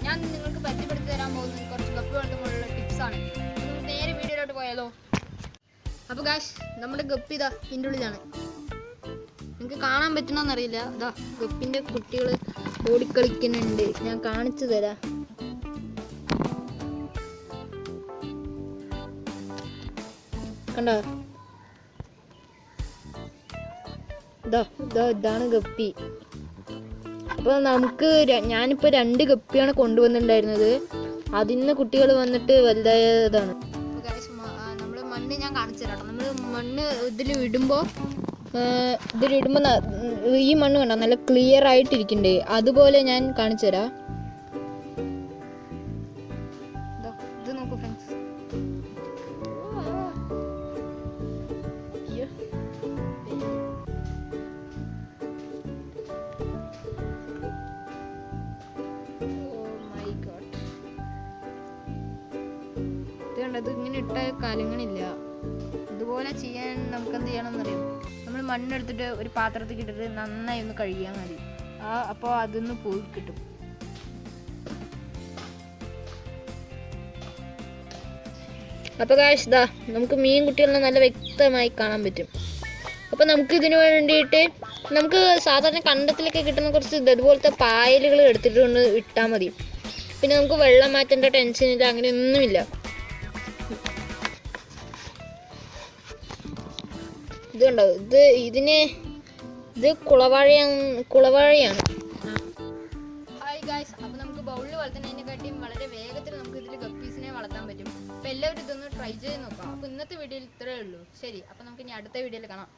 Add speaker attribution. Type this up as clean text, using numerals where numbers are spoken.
Speaker 1: ഞാൻ നിങ്ങൾക്ക് പരിചയപ്പെടുത്തി തരാൻ പോകുന്നത് കുറച്ച് ഗപ്പി വളർത്തുമ്പോഴുള്ള ടിപ്സാണ്. നമുക്ക് നേരെ വീഡിയോയിലോട്ട് പോയാലോ? അപ്പോൾ ഗായ്സ്, നമ്മുടെ ഗപ്പി ഇതാ ഇതിൻ്റെ ഉള്ളിലാണ്. നിങ്ങൾക്ക് കാണാൻ പറ്റണമെന്നറിയില്ല. ഇതാ ഗപ്പിൻ്റെ കുട്ടികൾ ഓടിക്കളിക്കുന്നുണ്ട്. ഞാൻ കാണിച്ചു തരാം. കണ്ടോ? ഇതാണ് ഗപ്പി. അപ്പോൾ ഞാനിപ്പോൾ 2 ഗപ്പിയാണ് കൊണ്ടുവന്നിട്ടുണ്ടായിരുന്നത്. അതിന്ന് കുട്ടികൾ വന്നിട്ട് വലുതായതാണ്. നമ്മൾ മണ്ണ് ഞാൻ കാണിച്ചു തരാം. നമ്മൾ മണ്ണ് ഇതിലിടുമ്പോൾ ഈ മണ്ണ് കണ്ടോ നല്ല ക്ലിയർ ആയിട്ടിരിക്കണ്ടേ, അതുപോലെ ഞാൻ കാണിച്ചു തരാം. ഇത് നോക്കൂ ഫ്രണ്ട്സ്. ഇത് ഇങ്ങനെ ഇട്ട കലങ്ങളില്ല. ഇതുപോലെ ചെയ്യാൻ നമുക്ക് എന്ത് ചെയ്യണമെന്നറിയാം. നമ്മൾ മണ്ണെടുത്തിട്ട് ഒരു പാത്രത്തിൽ ഇട്ടിട്ട് നന്നായി ഒന്ന് കഴുകിയാൽ മതി. അപ്പോൾ അതൊന്ന് പോയി കിട്ടും. അപ്പോൾ ഗായ്സ്, ഇതാ നമുക്ക് മീൻ കുട്ടികളെ നല്ല വ്യക്തമായി കാണാൻ പറ്റും. അപ്പോൾ നമുക്ക് ഇതിന് വേണ്ടിയിട്ട് നമുക്ക് സാധാരണ കണ്ടത്തിലൊക്കെ കിട്ടുന്ന കുറച്ച് ഇതുപോലത്തെ പായലുകൾ എടുത്തിട്ട് കൊണ്ട് ഇട്ടാൽ മതി. പിന്നെ നമുക്ക് വെള്ളം മാറ്റേണ്ട ടെൻഷനില്ല, അങ്ങനെയൊന്നുമില്ല. ഇത് കണ്ടോ, ഇത് കുളവാഴയാണ്. ഹായ് ഗായ്സ്, അപ്പോൾ നമുക്ക് ബൗളിൽ വളർത്തുന്നതിനെക്കാട്ടിയും വളരെ വേഗത്തിൽ നമുക്ക് ഇതിൽ ഗപ്പീസിനെ വളർത്താൻ പറ്റും. അപ്പോൾ എല്ലാവരും ഇതൊന്ന് ട്രൈ ചെയ്ത് നോക്കാം. അപ്പോൾ ഇന്നത്തെ വീഡിയോയിൽ ഇത്രയേ ഉള്ളൂ. ശരി, അപ്പോൾ നമുക്ക് ഇനി അടുത്ത വീഡിയോയിൽ കാണാം.